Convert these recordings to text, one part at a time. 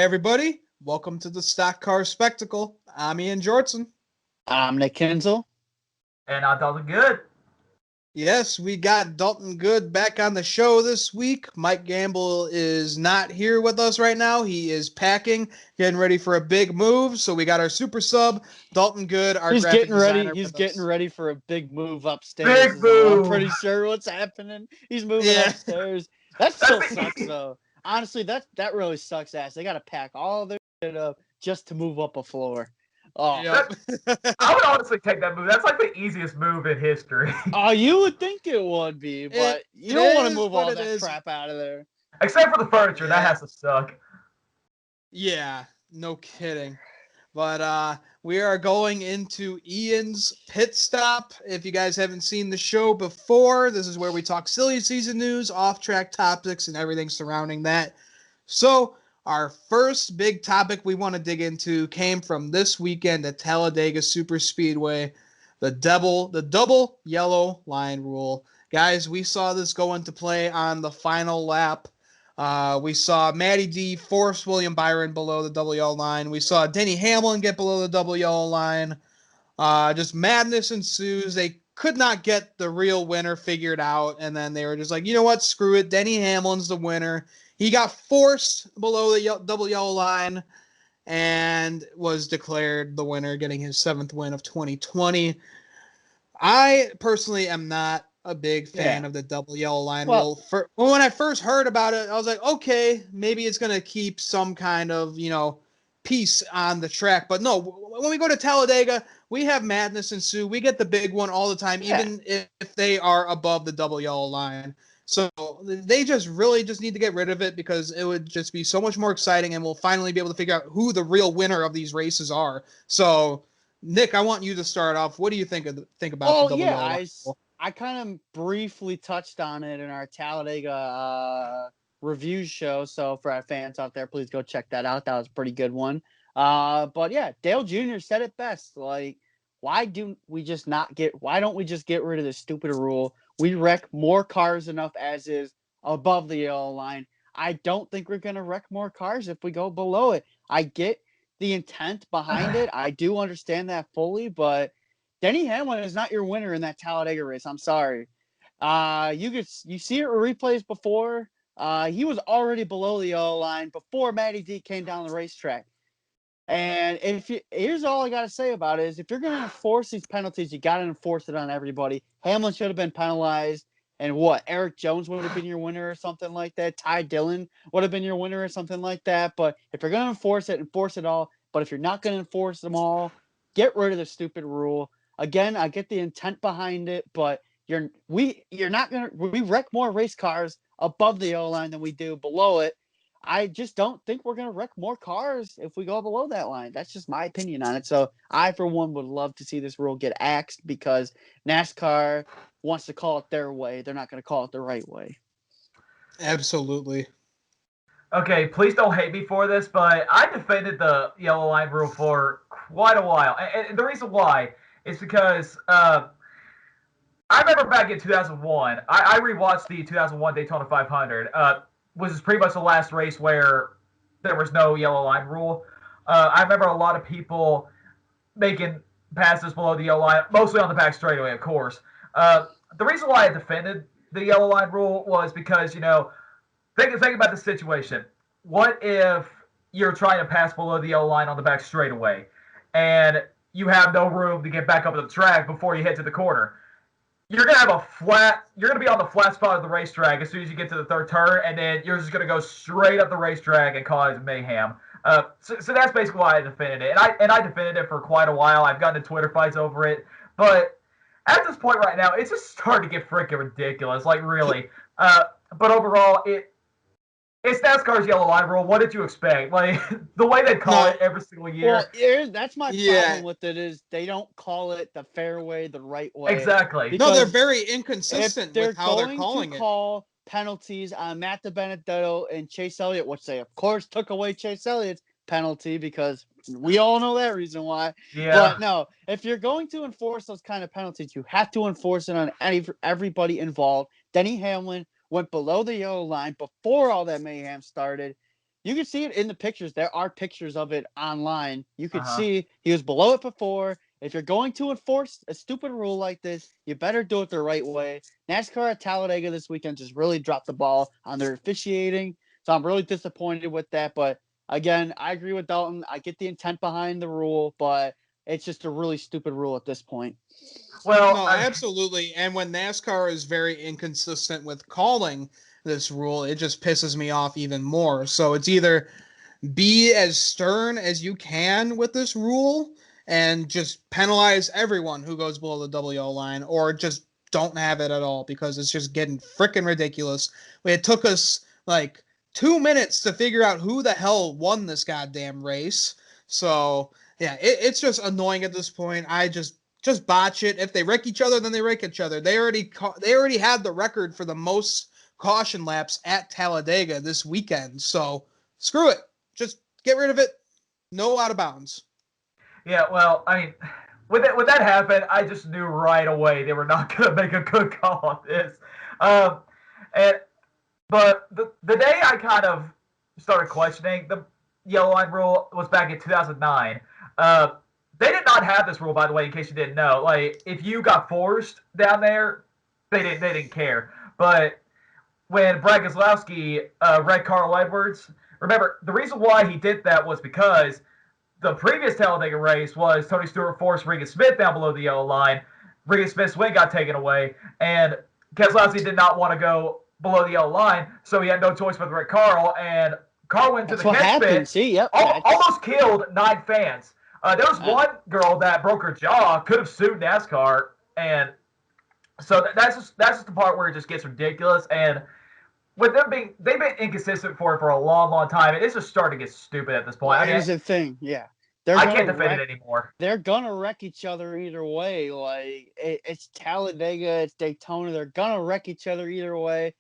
everybody. Welcome to the Stock Car Spectacle. I'm Ian Jortson. I'm Nick Kinsel. And I'm Dalton Good. Yes, we got Dalton Good back on the show this week. Mike Gamble is not here with us right now. He is packing, getting ready for a big move. So we got our super sub, Dalton Good, our graphic designer. He's getting ready for a big move upstairs. Big move. I'm pretty sure what's happening. He's moving upstairs. That still sucks though. Honestly, that really sucks ass. They got to pack all their shit up just to move up a floor. Oh, yep. I would honestly take that move. That's like the easiest move in history. Oh, you would think it would be, but you don't want to move all that crap out of there. Except for the furniture, that has to suck. Yeah, no kidding. But we are going into Ian's pit stop. If you guys haven't seen the show before, this is where we talk silly season news, off-track topics, and everything surrounding that. So our first big topic we want to dig into came from this weekend at Talladega Superspeedway, the double yellow line rule. Guys, we saw this go into play on the final lap. We saw Matty D force William Byron below the double yellow line. We saw Denny Hamlin get below the double yellow line. Just madness ensues. They could not get the real winner figured out, and then they were just like, you know what, screw it. Denny Hamlin's the winner. He got forced below the double yellow line and was declared the winner, getting his 7th win of 2020. I personally am not a big fan of the double yellow line rule. When I first heard about it, I was like, okay, maybe it's going to keep some kind of, peace on the track. But no, when we go to Talladega, we have madness ensue. We get the big one all the time, even if they are above the double yellow line. So they just need to get rid of it because it would just be so much more exciting, and we'll finally be able to figure out who the real winner of these races are. So, Nick, I want you to start off. What do you think about the double yellow line? I kind of briefly touched on it in our Talladega review show. So for our fans out there, please go check that out. That was a pretty good one. But yeah, Dale Jr. said it best. Like, why don't we just get rid of this stupid rule? We wreck more cars enough as is above the yellow line. I don't think we're going to wreck more cars if we go below it. I get the intent behind it. I do understand that fully, but Denny Hamlin is not your winner in that Talladega race. I'm sorry. You see it replays before. He was already below the yellow line before Matty D came down the racetrack. And here's all I got to say about it is if you're going to enforce these penalties, you got to enforce it on everybody. Hamlin should have been penalized. And Eric Jones would have been your winner or something like that. Ty Dillon would have been your winner or something like that. But if you're going to enforce it all. But if you're not going to enforce them all, get rid of the stupid rule. Again, I get the intent behind it, but we wreck more race cars above the yellow line than we do below it. I just don't think we're going to wreck more cars if we go below that line. That's just my opinion on it. So I, for one, would love to see this rule get axed because NASCAR wants to call it their way. They're not going to call it the right way. Absolutely. Okay, please don't hate me for this, but I defended the yellow line rule for quite a while. And the reason why is because I remember back in 2001, I rewatched the 2001 Daytona 500. Which is pretty much the last race where there was no yellow line rule. I remember a lot of people making passes below the yellow line, mostly on the back straightaway, of course. The reason why I defended the yellow line rule was because, think about the situation. What if you're trying to pass below the yellow line on the back straightaway, and you have no room to get back up to the track before you head to the corner? You're going to be on the flat spot of the racetrack as soon as you get to the third turn, and then you're just going to go straight up the racetrack and cause mayhem. So that's basically why I defended it. And I defended it for quite a while. I've gotten into Twitter fights over it. But at this point right now, it's just starting to get freaking ridiculous. Like, really. But overall, it's NASCAR's yellow line rule. What did you expect? Like, the way they call it every single year. Well, that's my problem with it is they don't call it the fair way, the right way. Exactly. No, they're very inconsistent with how they're calling it. Call penalties on Matt DiBenedetto and Chase Elliott, which they, of course, took away Chase Elliott's penalty because we all know that reason why. Yeah. But no, if you're going to enforce those kind of penalties, you have to enforce it on everybody involved. Denny Hamlin went below the yellow line before all that mayhem started. You can see it in the pictures. There are pictures of it online. You could Uh-huh. see he was below it before. If you're going to enforce a stupid rule like this, you better do it the right way. NASCAR at Talladega this weekend just really dropped the ball on their officiating. So I'm really disappointed with that. But again, I agree with Dalton. I get the intent behind the rule, but it's just a really stupid rule at this point. Well, No, absolutely. And when NASCAR is very inconsistent with calling this rule, it just pisses me off even more. So it's either be as stern as you can with this rule and just penalize everyone who goes below the double yellow line, or just don't have it at all because it's just getting freaking ridiculous. It took us like 2 minutes to figure out who the hell won this goddamn race. So yeah, it's just annoying at this point. I just botch it. If they wreck each other, then they wreck each other. They already had the record for the most caution laps at Talladega this weekend. So screw it. Just get rid of it. No out of bounds. yeah, well, I mean, when that happened, I just knew right away they were not going to make a good call on this. Um, and but the day I kind of started questioning the yellow line rule was back in 2009. They did not have this rule, by the way, in case you didn't know. Like, if you got forced down there, they didn't care. But when Brad Keselowski read Carl Edwards, remember the reason why he did that was because the previous Talladega race was Tony Stewart forced Regan Smith down below the yellow line. Regan Smith's win got taken away, and Keselowski did not want to go below the yellow line, so he had no choice but to Rick Carl, and Carl went to That's the what catch happened. pit, See, yep. almost killed 9 fans. There was one girl that broke her jaw, could have sued NASCAR, and so that's just the part where it just gets ridiculous. And with them they've been inconsistent for a long, long time, and it's just starting to get stupid at this point. Well, here's the thing, yeah. I can't defend it anymore. They're gonna wreck each other either way. Like it's Talladega, it's Daytona. They're gonna wreck each other either way.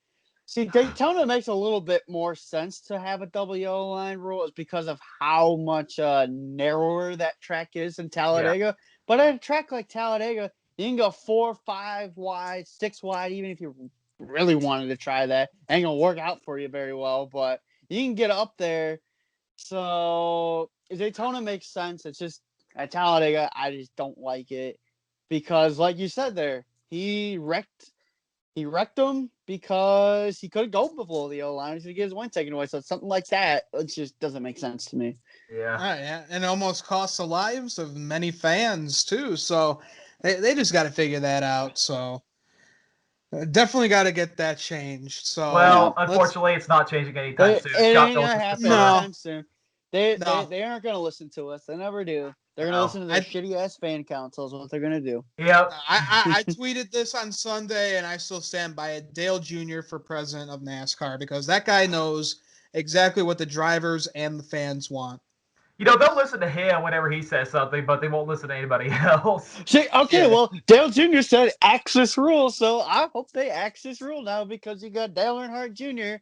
See, Daytona makes a little bit more sense to have a double yellow line rule, is because of how much narrower that track is in Talladega. Yeah. But at a track like Talladega, you can go 4, 5 wide, 6 wide, even if you really wanted to try that. Ain't gonna work out for you very well, but you can get up there. So Daytona makes sense. It's just at Talladega, I just don't like it because, like you said there, he wrecked him because he couldn't go below the O line. He get his win taken away. So something like that, it just doesn't make sense to me. Yeah. Yeah, and it almost costs the lives of many fans too. So they just got to figure that out. So definitely got to get that changed. So well, unfortunately, it's not changing anytime soon. It ain't gonna happen anytime soon. They aren't gonna listen to us. They never do. They're gonna listen to their shitty ass fan council. Is what they're gonna do. Yep. I tweeted this on Sunday, and I still stand by it. Dale Jr. for president of NASCAR, because that guy knows exactly what the drivers and the fans want. They'll listen to him whenever he says something, but they won't listen to anybody else. See, okay, well, Dale Jr. said axe this rule, so I hope they axe this rule now, because you got Dale Earnhardt Jr.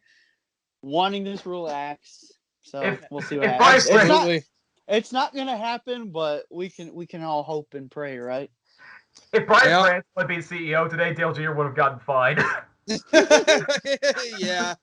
wanting this rule axed. So we'll see what happens. It's not going to happen, but we can all hope and pray, right? If Brian France would be CEO today, Dale Jr. would have gotten fined. Yeah.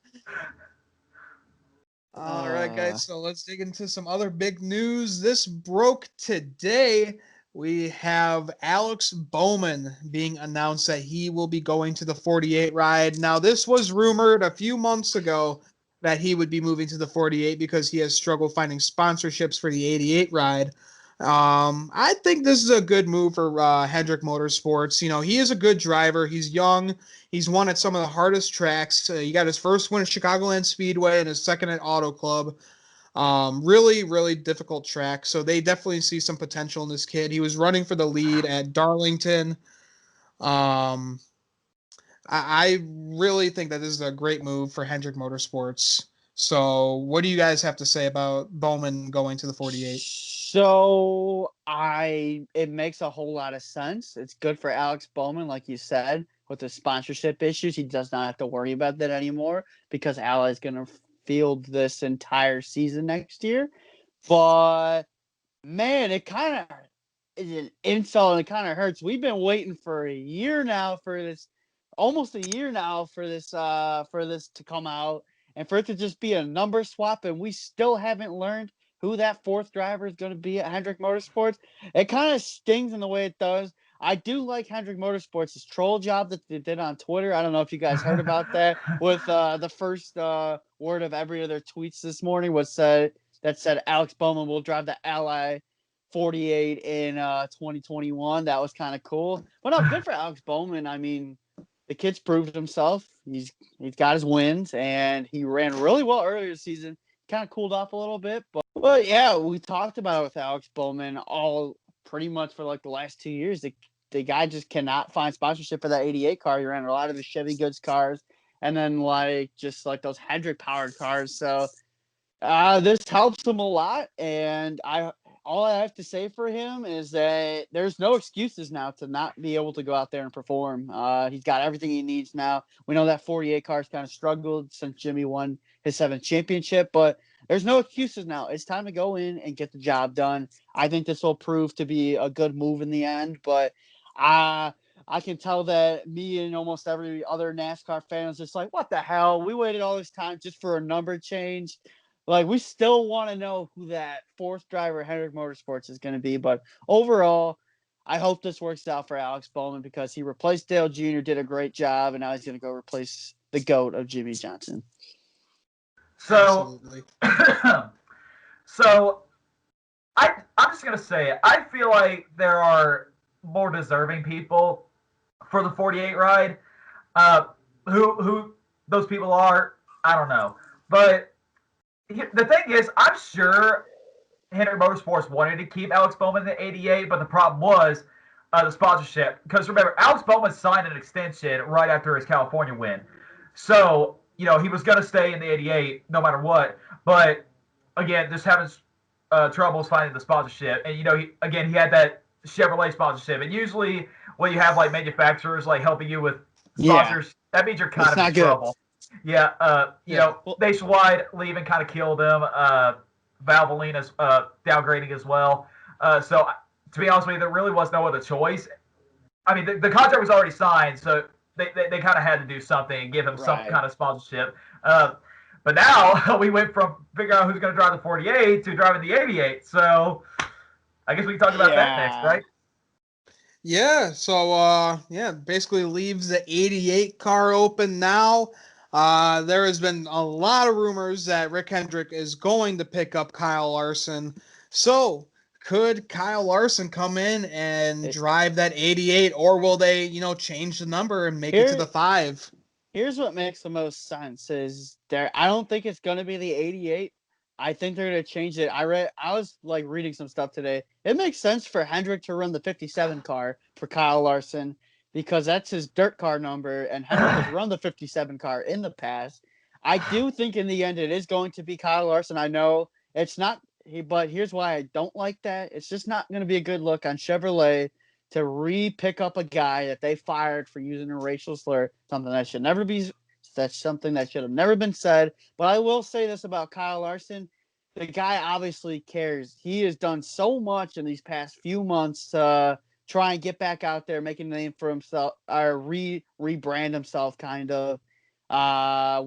All right, guys, so let's dig into some other big news. This broke today. We have Alex Bowman being announced that he will be going to the 48 ride. Now, this was rumored a few months ago that he would be moving to the 48 because he has struggled finding sponsorships for the 88 ride. I think this is a good move for Hendrick Motorsports. He is a good driver. He's young. He's won at some of the hardest tracks. He got his first win at Chicagoland Speedway and his second at Auto Club. Really, really difficult track. So they definitely see some potential in this kid. He was running for the lead at Darlington. I really think that this is a great move for Hendrick Motorsports. So what do you guys have to say about Bowman going to the 48? So it makes a whole lot of sense. It's good for Alex Bowman, like you said, with the sponsorship issues. He does not have to worry about that anymore because Al is going to field this entire season next year. But man, it kind of is an insult, and it kind of hurts. We've been waiting for a year now for this, almost a year now for this to come out. and for it to just be a number swap, and we still haven't learned who that fourth driver is going to be at Hendrick Motorsports, it kind of stings in the way it does. I do like Hendrick Motorsports' troll job that they did on Twitter. I don't know if you guys heard about that. With the first word of every of their tweets this morning was said Alex Bowman will drive the Ally 48 in 2021. That was kind of cool. But no, good for Alex Bowman. I mean, the kid's proved himself. He's got his wins, and he ran really well earlier this season. Kind of cooled off a little bit, but yeah, we talked about it with Alex Bowman all pretty much for like the last 2 years. The guy just cannot find sponsorship for that 88 car. He ran a lot of the Chevy Goods cars, and then just like those Hendrick powered cars. So this helps him a lot, and all I have to say for him is that there's no excuses now to not be able to go out there and perform. He's got everything he needs now. We know that 48 car's kind of struggled since Jimmy won his 7th championship, but there's no excuses now. It's time to go in and get the job done. I think this will prove to be a good move in the end, but I can tell that me and almost every other NASCAR fan is just like, what the hell? We waited all this time just for a number change. Like, we still want to know who that fourth driver, Hendrick Motorsports, is going to be. But overall, I hope this works out for Alex Bowman because he replaced Dale Jr., did a great job, and now he's going to go replace the GOAT of Jimmy Johnson. So, so I'm just going to say it. I feel like there are more deserving people for the 48 ride. Who those people are, I don't know. But the thing is, I'm sure Hendrick Motorsports wanted to keep Alex Bowman in the 88, but the problem was the sponsorship. Because remember, Alex Bowman signed an extension right after his California win. So, he was going to stay in the 88 no matter what. But, again, just having troubles finding the sponsorship. And, he had that Chevrolet sponsorship. And usually when you have, manufacturers, helping you with sponsors, that means you're kind of in trouble. Yeah, Nationwide leaving kind of killed him. Valvolina's downgrading as well. So, to be honest with you, there really was no other choice. I mean, the contract was already signed, so they kind of had to do something and give him some kind of sponsorship. But now we went from figuring out who's going to drive the 48 to driving the 88. So, I guess we can talk about that next, right? Yeah, so basically leaves the 88 car open now. There has been a lot of rumors that Rick Hendrick is going to pick up Kyle Larson. So, could Kyle Larson come in and drive that 88, or will they, change the number and make it to the 5? Here's what makes the most sense is I don't think it's going to be the 88. I think they're going to change it. I was reading some stuff today. It makes sense for Hendrick to run the 57 car for Kyle Larson because that's his dirt car number, and Hendrick has run the 57 car in the past. I do think in the end it is going to be Kyle Larson. I know it's not, but here's why I don't like that. It's just not going to be a good look on Chevrolet to re-pick up a guy that they fired for using a racial slur, something that should never be. That's something that should have never been said. But I will say this about Kyle Larson. The guy obviously cares. He has done so much in these past few months to try and get back out there, make a name for himself, or rebrand himself, kind of.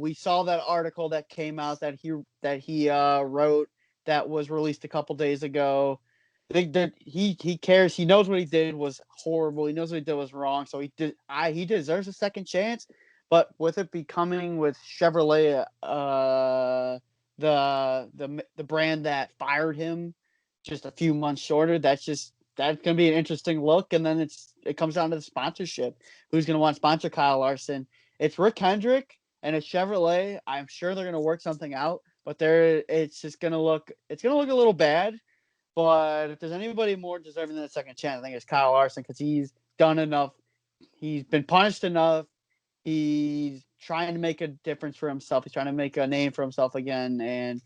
We saw that article that came out that he wrote that was released a couple days ago. He cares. He knows what he did was horrible. He knows what he did was wrong. So he deserves a second chance. But with it becoming with Chevrolet, the brand that fired him just a few months shorter, that's gonna be an interesting look. And then it comes down to the sponsorship. Who's gonna want to sponsor Kyle Larson? It's Rick Hendrick and it's Chevrolet. I'm sure they're gonna work something out, but it's gonna look a little bad. But if there's anybody more deserving than a second chance, I think it's Kyle Larson because he's done enough. He's been punished enough. He's trying to make a difference for himself. He's trying to make a name for himself again. And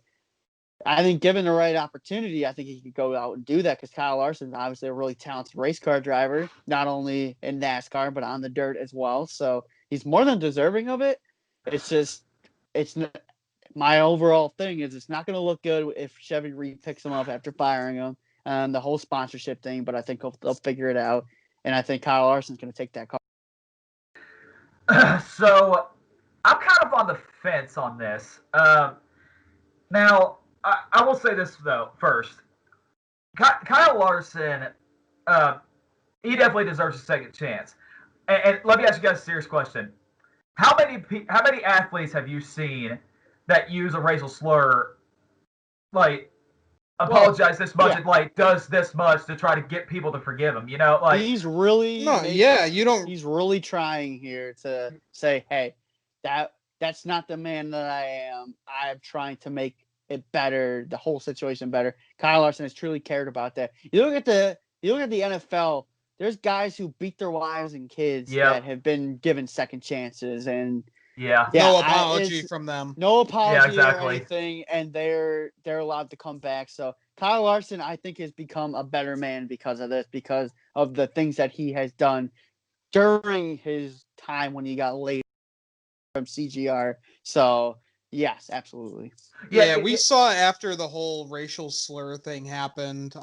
I think given the right opportunity, I think he could go out and do that because Kyle Larson is obviously a really talented race car driver, not only in NASCAR, but on the dirt as well. So he's more than deserving of it. My overall thing is it's not going to look good if Chevy picks him up after firing him and the whole sponsorship thing, but I think they'll figure it out. And I think Kyle Larson's going to take that car. So I'm kind of on the fence on this. Now, I will say this though first. Kyle Larson, uh, he definitely deserves a second chance. And let me ask you guys a serious question: how many athletes have you seen that use a racial slur, like apologize this much, and like does this much to try to get people to forgive him? Like he's really you don't. He's really trying here to say, hey, that's not the man that I am. I'm trying to make it better, the whole situation better. Kyle Larson has truly cared about that. You look at the NFL. There's guys who beat their wives and kids that have been given second chances, and no apology from them. No apology exactly. or anything, and they're allowed to come back. So Kyle Larson, I think, has become a better man because of this, because of the things that he has done during his time when he got laid from CGR. So yes, absolutely. Yeah, we saw after the whole racial slur thing happened.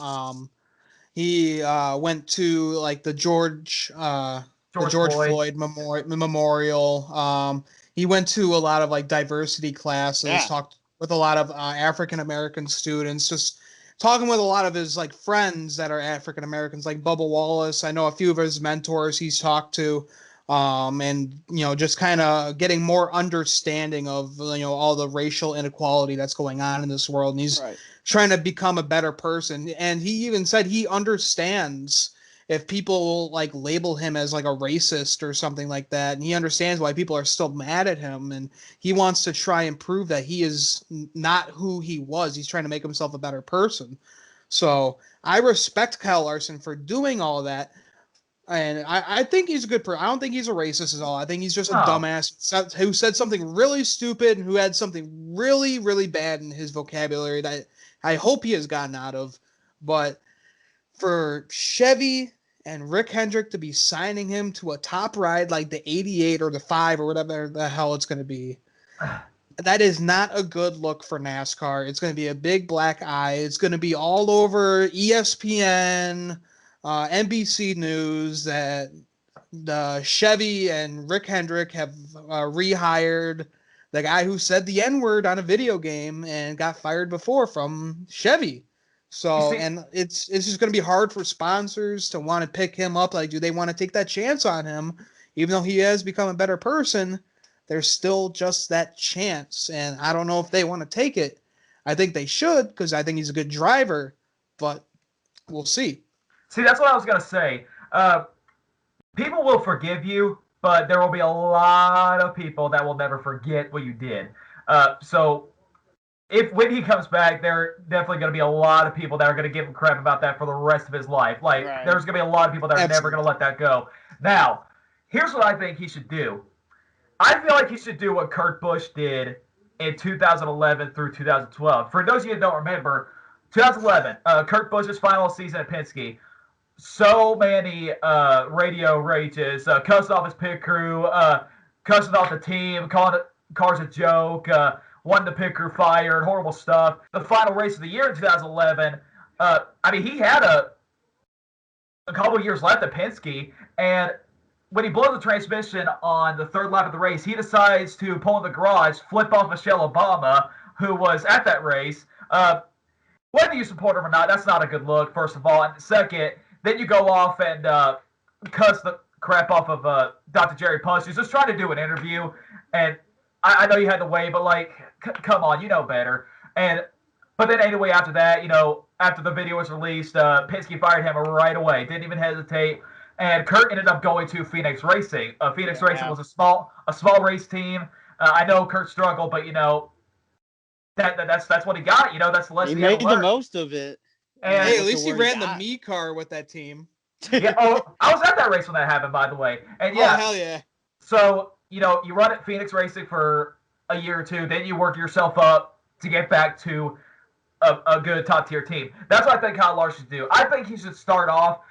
He went to like the George Floyd memorial. He went to a lot of like diversity classes, talked with a lot of African American students, just talking with a lot of his like friends that are African Americans, like Bubba Wallace. I know a few of his mentors he's talked to, and just kind of getting more understanding of all the racial inequality that's going on in this world, and he's trying to become a better person. And he even said he understands if people like label him as like a racist or something like that, and he understands why people are still mad at him, and he wants to try and prove that he is not who he was. He's trying to make himself a better person. So I respect Kyle Larson for doing all that, and I think he's a good person. I don't think he's a racist at all. I think he's just a dumbass who said something really stupid and who had something really, really bad in his vocabulary that I hope he has gotten out of. But for Chevy and Rick Hendrick to be signing him to a top ride like the 88 or the 5 or whatever the hell it's going to be, that is not a good look for NASCAR. It's going to be a big black eye. It's going to be all over ESPN, NBC News that the Chevy and Rick Hendrick have rehired the guy who said the N-word on a video game and got fired before from Chevy. So, and it's just going to be hard for sponsors to want to pick him up. Like, do they want to take that chance on him? Even though he has become a better person, there's still just that chance. And I don't know if they want to take it. I think they should, because I think he's a good driver, but we'll see. See, that's what I was going to say. People will forgive you, but there will be a lot of people that will never forget what you did. So when he comes back, there are definitely going to be a lot of people that are going to give him crap about that for the rest of his life. Like, there's going to be a lot of people that are never going to let that go. Now, here's what I think he should do. I feel like he should do what Kurt Busch did in 2011 through 2012. For those of you that don't remember, 2011, Kurt Busch's final season at Penske, so many radio rages, cussing off his pit crew, cussing off the team, calling cars a joke, wanting the pit crew fired, horrible stuff. The final race of the year in 2011, he had a couple years left at Penske, and when he blows the transmission on the third lap of the race, he decides to pull in the garage, flip off Michelle Obama, who was at that race. Whether you support him or not, that's not a good look, first of all. And second, then you go off and cuss the crap off of Dr. Jerry Push, who's just trying to do an interview. And I know you had to wait, but, like, come on, you know better. But then anyway, after that, after the video was released, Penske fired him right away. Didn't even hesitate. And Kurt ended up going to Phoenix Racing. Phoenix Racing was a small race team. I know Kurt struggled, but that's what he got. That's the lesson he made the most of it. And hey, at least he ran the me car with that team. Yeah. Oh, I was at that race when that happened, by the way. And yeah. Oh, hell yeah. So you run at Phoenix Racing for a year or two, then you work yourself up to get back to a good top tier team. That's what I think Kyle Larson should do. I think he should start off,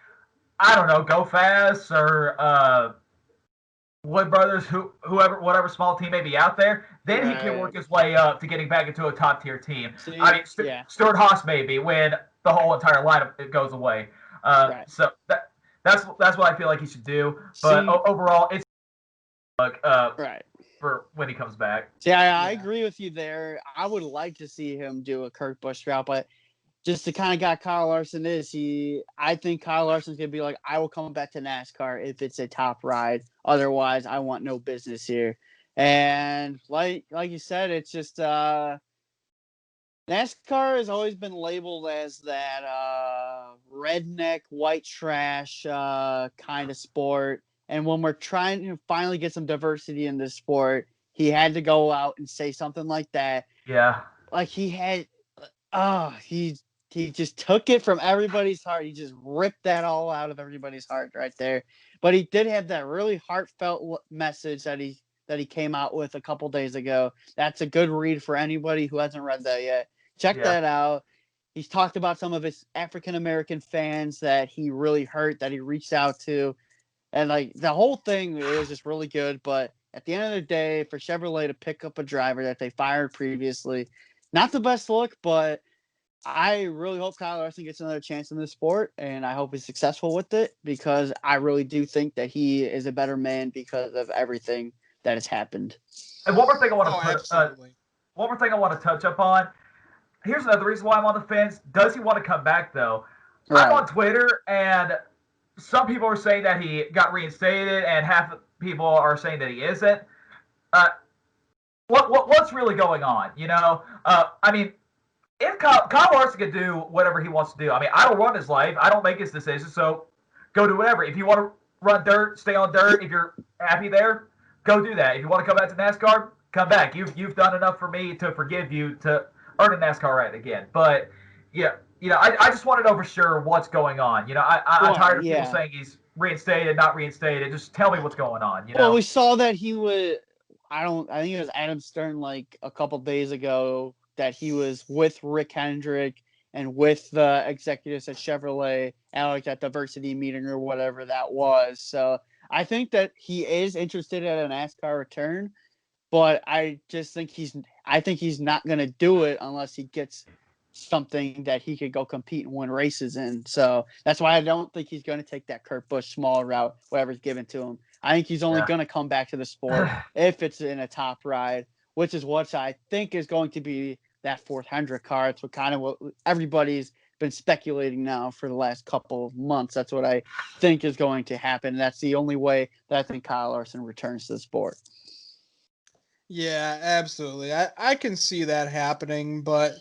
I don't know, Go Fast or Wood Brothers, whatever small team may be out there. Then he can work his way up to getting back into a top tier team. Stuart Haas maybe when the whole entire lineup goes away. So that's what I feel like he should do. But overall, it's for when he comes back. See, I agree with you there. I would like to see him do a Kurt Busch route, but just to kind of got Kyle Larson I think Kyle Larson's gonna be like, I will come back to NASCAR if it's a top ride. Otherwise, I want no business here. And like you said, it's just NASCAR has always been labeled as that redneck, white trash kind of sport. And when we're trying to finally get some diversity in this sport, he had to go out and say something like that. Yeah. Like he had, he just took it from everybody's heart. He just ripped that all out of everybody's heart right there. But he did have that really heartfelt message that he came out with a couple days ago. That's a good read for anybody who hasn't read that yet. Check that out. He's talked about some of his African-American fans that he really hurt, that he reached out to. And like the whole thing is just really good. But at the end of the day, for Chevrolet to pick up a driver that they fired previously, not the best look, but I really hope Kyle Larson gets another chance in this sport, and I hope he's successful with it because I really do think that he is a better man because of everything that has happened. And one more thing I want to one more thing I want to touch up on. Here's another reason why I'm on the fence. Does he want to come back, though? Right. I'm on Twitter, and some people are saying that he got reinstated, and half the people are saying that he isn't. What's really going on? You know, I mean, if Kyle Larson can do whatever he wants to do. I mean, I don't run his life. I don't make his decisions, so go do whatever. If you want to run dirt, stay on dirt. If you're happy there, go do that. If you want to come back to NASCAR, come back. You've done enough for me to forgive you to earn a NASCAR right again. But yeah, you know, I just want to know for sure what's going on. You know, I'm tired of people saying he's reinstated, not reinstated. Just tell me what's going on. You know? Well, we saw that he was. I think it was Adam Stern like a couple days ago that he was with Rick Hendrick and with the executives at Chevrolet at like that diversity meeting or whatever that was. So I think that he is interested in a NASCAR return, but I just think he's not going to do it unless he gets something that he could go compete and win races in. So that's why I don't think he's going to take that Kurt Busch small route, whatever's given to him. I think he's only going to come back to the sport if it's in a top ride, which is what I think is going to be that fourth Hendrick car. It's what kind of what everybody's been speculating now for the last couple of months. That's what I think is going to happen. That's the only way that I think Kyle Larson returns to the sport. Yeah, absolutely. I can see that happening, but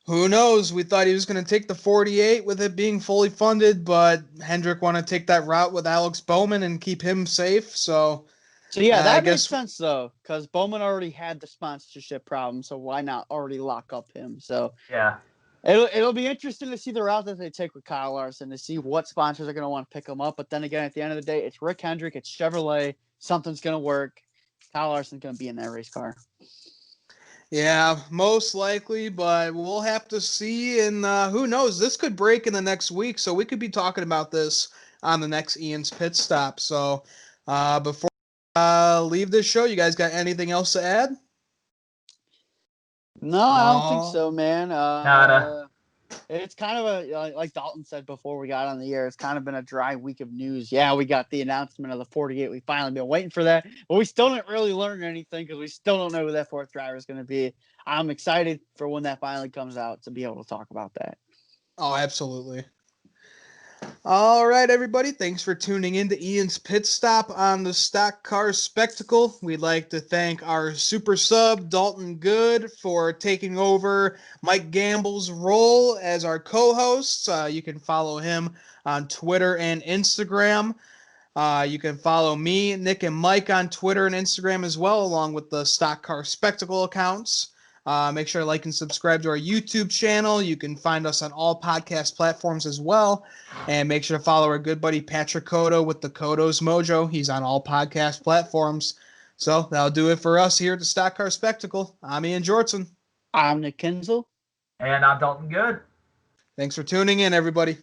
who knows? We thought he was going to take the 48 with it being fully funded, but Hendrick wanted to take that route with Alex Bowman and keep him safe. So yeah, that makes sense though, because Bowman already had the sponsorship problem, so why not already lock up him? So yeah, it'll be interesting to see the route that they take with Kyle Larson, to see what sponsors are going to want to pick him up. But then again, at the end of the day, it's Rick Hendrick, it's Chevrolet. Something's going to work. Kyle Larson's going to be in that race car. Yeah, most likely, but we'll have to see. And who knows? This could break in the next week, so we could be talking about this on the next Ian's Pit Stop. So before leave this show, you guys got anything else to add? No, I don't think so, man. Nada. It's kind of like Dalton said before we got on the air, it's kind of been a dry week of news. Yeah, we got the announcement of the 48. We finally been waiting for that, but we still didn't really learn anything because we still don't know who that fourth driver is going to be. I'm excited for when that finally comes out to be able to talk about that. Oh, absolutely. All right, everybody. Thanks for tuning in to Ian's Pit Stop on the Stock Car Spectacle. We'd like to thank our super sub, Dalton Good, for taking over Mike Gamble's role as our co-host. You can follow him on Twitter and Instagram. You can follow me, Nick, and Mike on Twitter and Instagram as well, along with the Stock Car Spectacle accounts. Make sure to like and subscribe to our YouTube channel. You can find us on all podcast platforms as well. And make sure to follow our good buddy Patrick Cotto with the Cotto's Mojo. He's on all podcast platforms. So that'll do it for us here at the Stock Car Spectacle. I'm Ian Jortson. I'm Nick Kinzel. And I'm Dalton Good. Thanks for tuning in, everybody.